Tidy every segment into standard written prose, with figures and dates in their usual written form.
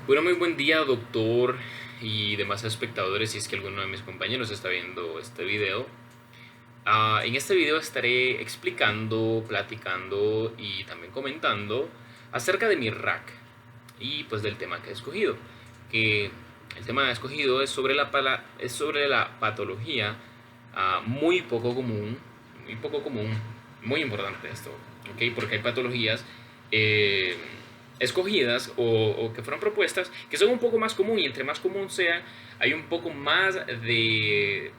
Bueno, muy buen día, doctor y demás espectadores, si es que alguno de mis compañeros está viendo este video. En este video estaré explicando, platicando y también comentando acerca de mi rack y pues del tema que he escogido. Que el tema escogido es sobre es sobre la patología muy poco común, muy importante esto, ¿ok? Porque hay patologías eh, escogidas o que fueron propuestas que son un poco más común, y entre más común sea, hay un poco más de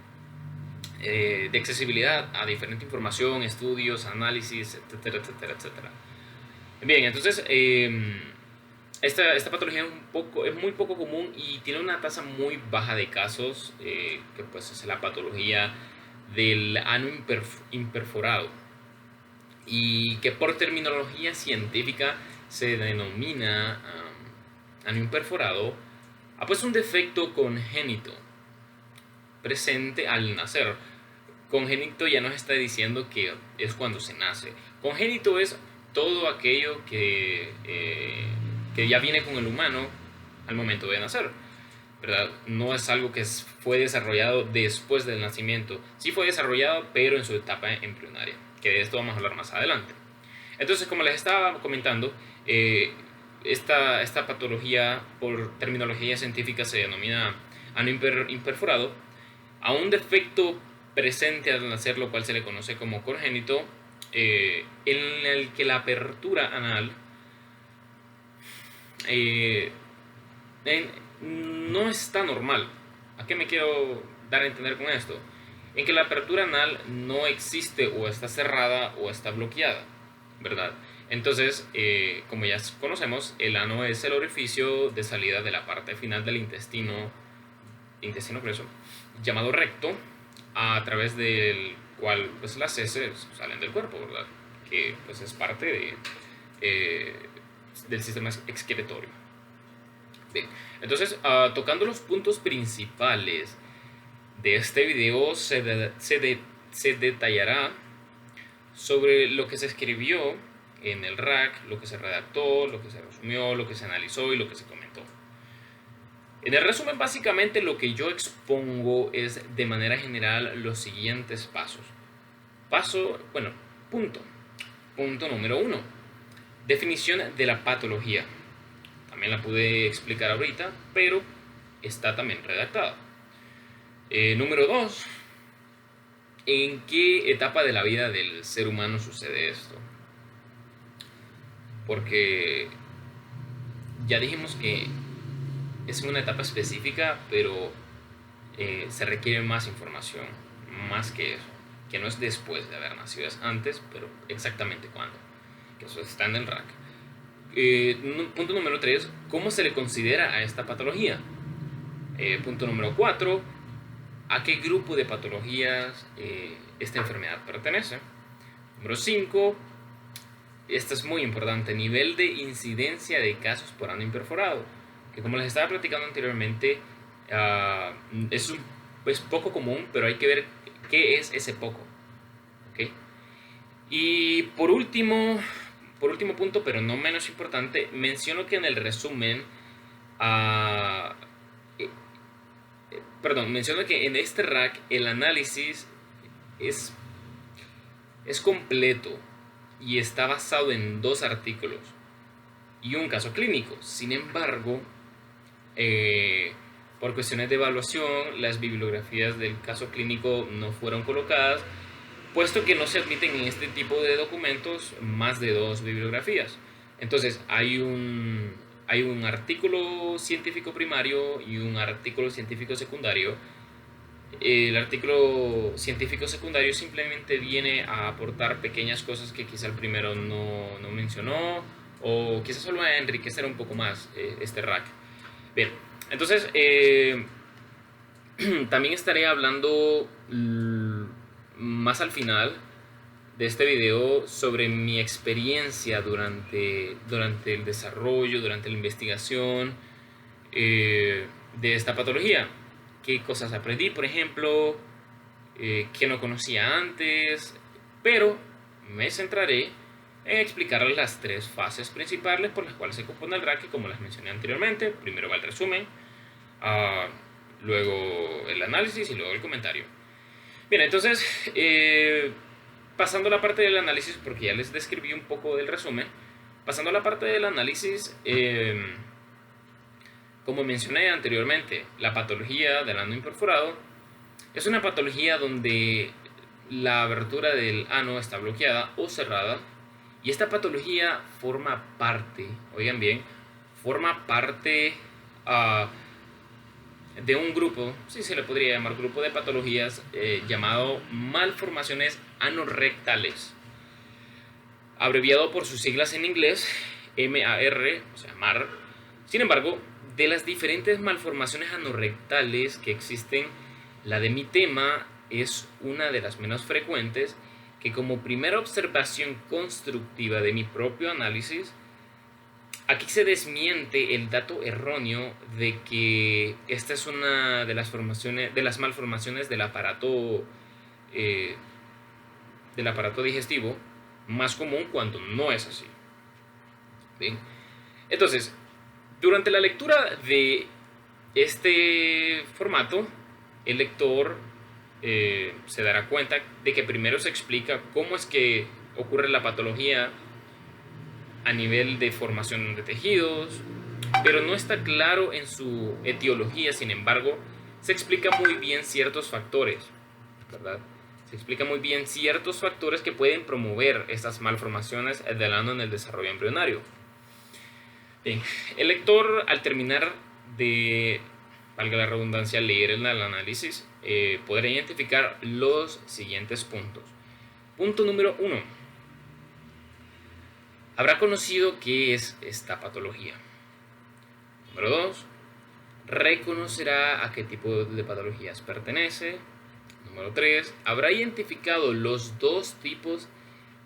accesibilidad a diferente información, estudios, análisis, etcétera, etcétera, etcétera. Bien, entonces esta patología es muy poco común y tiene una tasa muy baja de casos, que pues es la patología del ano imperforado, y que por terminología científica se denomina ano imperforado, pues un defecto congénito presente al nacer. Congénito ya nos está diciendo que es cuando se nace. Congénito es todo aquello que ya viene con el humano al momento de nacer, ¿verdad? No es algo que fue desarrollado después del nacimiento. Sí fue desarrollado, pero en su etapa embrionaria, que de esto vamos a hablar más adelante. Entonces, como les estaba comentando, esta patología, por terminología científica, se denomina ano imperforado a un defecto presente al nacer, lo cual se le conoce como congénito, en el que la apertura anal eh, no está normal. ¿A qué me quiero dar a entender con esto? En que la apertura anal no existe, o está cerrada o está bloqueada, ¿verdad? Entonces, como ya conocemos, el ano es el orificio de salida de la parte final del intestino grueso, llamado recto, a través del cual pues las heces salen del cuerpo, ¿verdad? Que pues es parte eh, del sistema excretorio. Bien, entonces, tocando los puntos principales de este video, se detallará sobre lo que se escribió en el RAC, lo que se redactó, lo que se resumió, lo que se analizó y lo que se comentó. En el resumen, básicamente lo que yo expongo es de manera general los siguientes pasos. Punto. Punto número 1. Definición de la patología. También la pude explicar ahorita, pero está también redactada. Número 2. ¿En qué etapa de la vida del ser humano sucede esto? Porque ya dijimos que es una etapa específica, pero se requiere más información, más que eso, que no es después de haber nacido, es antes, pero exactamente cuándo, que eso está en el RAC. Punto número 3, ¿cómo se le considera a esta patología? Punto número 4, ¿a qué grupo de patologías esta enfermedad pertenece? Número 5, esto es muy importante, nivel de incidencia de casos por ano imperforado, que como les estaba platicando anteriormente, es poco común, pero hay que ver qué es ese poco, ¿okay? Y por último punto, pero no menos importante, menciono que en el resumen, menciono que en este RAC el análisis es completo y está basado en 2 artículos y un caso clínico. Sin embargo, por cuestiones de evaluación, las bibliografías del caso clínico no fueron colocadas, puesto que no se admiten en este tipo de documentos más de 2 bibliografías. Entonces hay un artículo científico primario y un artículo científico secundario. El artículo científico secundario simplemente viene a aportar pequeñas cosas que quizá el primero no mencionó, o quizás solo a enriquecer un poco más este RAC. Bien, entonces también estaré hablando más al final de este video sobre mi experiencia durante el desarrollo, durante la investigación de esta patología. Qué cosas aprendí, por ejemplo, que no conocía antes, pero me centraré en explicarles las tres fases principales por las cuales se compone el ranking, como las mencioné anteriormente. Primero va el resumen, luego el análisis y luego el comentario. Bien, entonces, pasando a la parte del análisis, porque ya les describí un poco del resumen, pasando a la parte del análisis, como mencioné anteriormente, la patología del ano imperforado es una patología donde la abertura del ano está bloqueada o cerrada, y esta patología forma parte, oigan bien, forma parte de un grupo, sí se le podría llamar grupo de patologías, llamado malformaciones anorrectales, abreviado por sus siglas en inglés, MAR, o sea, MAR. Sin embargo, de las diferentes malformaciones anorrectales que existen, la de mitema es una de las menos frecuentes, que como primera observación constructiva de mi propio análisis, aquí se desmiente el dato erróneo de que esta es una de las malformaciones del aparato digestivo más común, cuando no es así. Bien, entonces, durante la lectura de este formato, el lector se dará cuenta de que primero se explica cómo es que ocurre la patología a nivel de formación de tejidos, pero no está claro en su etiología. Sin embargo, se explica muy bien ciertos factores, ¿verdad? Se explica muy bien ciertos factores que pueden promover estas malformaciones del ano en el desarrollo embrionario. Bien, el lector, al terminar de, valga la redundancia, leer el análisis, podrá identificar los siguientes puntos. Punto número 1. Habrá conocido qué es esta patología. Número 2. Reconocerá a qué tipo de patologías pertenece. Número 3. Habrá identificado los dos tipos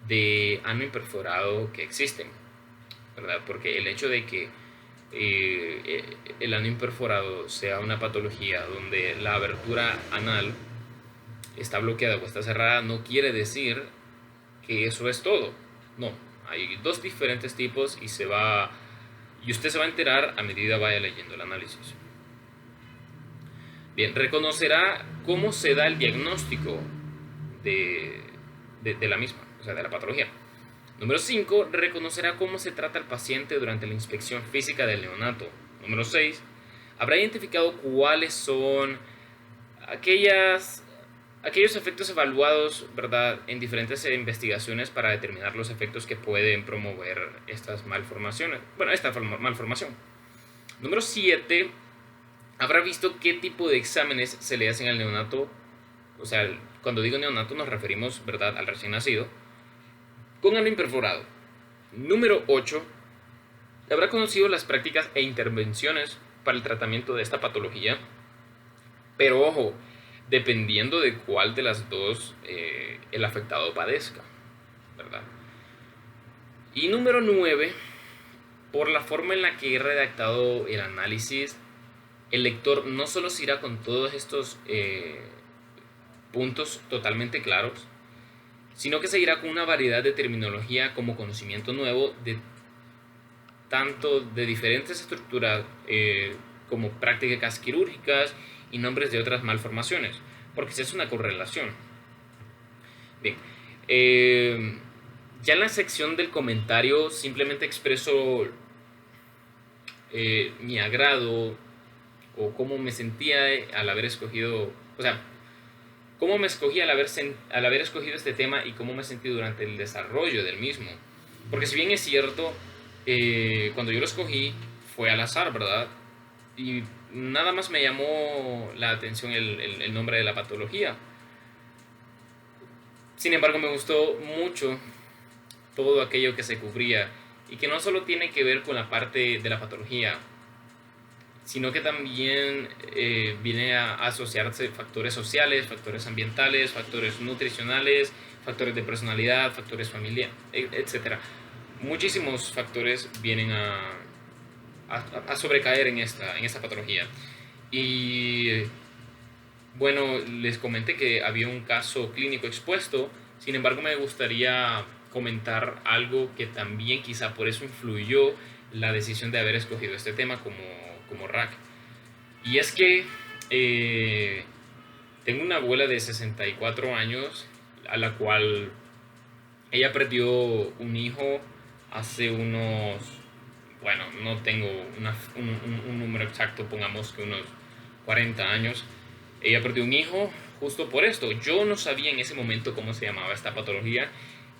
de ano imperforado que existen, ¿verdad? Porque el hecho de que el ano imperforado sea una patología donde la abertura anal está bloqueada o está cerrada no quiere decir que eso es todo. No, hay dos diferentes tipos y usted se va a enterar a medida vaya leyendo el análisis. Bien, reconocerá cómo se da el diagnóstico de la misma, o sea, de la patología. Número 5. Reconocerá cómo se trata al paciente durante la inspección física del neonato. Número 6. Habrá identificado cuáles son aquellos efectos evaluados, ¿verdad?, en diferentes investigaciones para determinar los efectos que pueden promover estas malformaciones. Bueno, esta malformación. Número 7. Habrá visto qué tipo de exámenes se le hacen al neonato. O sea, cuando digo neonato nos referimos, ¿verdad?, al recién nacido, con ano imperforado. Número 8. Habrá conocido las prácticas e intervenciones para el tratamiento de esta patología. Pero ojo, dependiendo de cuál de las dos el afectado padezca, ¿verdad? Y número 9. Por la forma en la que he redactado el análisis, el lector no solo se irá con todos estos puntos totalmente claros, sino que se irá con una variedad de terminología como conocimiento nuevo tanto de diferentes estructuras como prácticas quirúrgicas y nombres de otras malformaciones, porque esa es una correlación. Bien, ya en la sección del comentario simplemente expreso mi agrado o cómo me sentía al haber escogido, o sea, cómo me escogí al haber escogido este tema y cómo me sentí durante el desarrollo del mismo. Porque si bien es cierto, cuando yo lo escogí fue al azar, ¿verdad? Y nada más me llamó la atención el nombre de la patología. Sin embargo, me gustó mucho todo aquello que se cubría y que no solo tiene que ver con la parte de la patología, sino que también viene a asociarse factores sociales, factores ambientales, factores nutricionales, factores de personalidad, factores familiares, etc. Muchísimos factores vienen a sobrecaer en esta patología. Y bueno, les comenté que había un caso clínico expuesto. Sin embargo, me gustaría comentar algo que también quizá por eso influyó la decisión de haber escogido este tema como RAC. Y es que eh, tengo una abuela de 64 años a la cual ella perdió un hijo hace unos, bueno, no tengo un número exacto, pongamos que unos 40 años. Ella perdió un hijo justo por esto. Yo no sabía en ese momento cómo se llamaba esta patología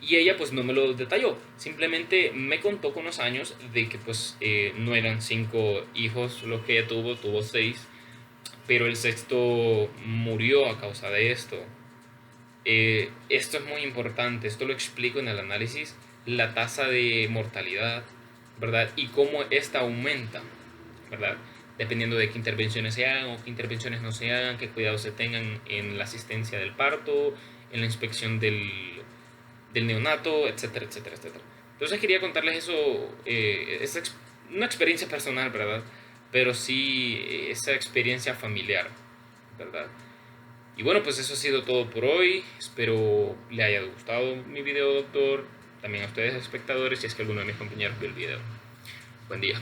y ella pues no me lo detalló. Simplemente me contó con los años de que pues no eran 5 hijos los que ella tuvo, tuvo 6, pero el sexto murió a causa de esto. Esto es muy importante, esto lo explico en el análisis, la tasa de mortalidad, ¿verdad? Y cómo esta aumenta, ¿verdad? Dependiendo de qué intervenciones se hagan o qué intervenciones no se hagan, qué cuidados se tengan en la asistencia del parto, en la inspección del neonato, etcétera, etcétera, etcétera. Entonces quería contarles eso, una experiencia personal, ¿verdad? Pero sí esa experiencia familiar, ¿verdad? Y bueno, pues eso ha sido todo por hoy. Espero le haya gustado mi video, doctor. También a ustedes, espectadores, si es que alguno de mis compañeros vio el video. Buen día.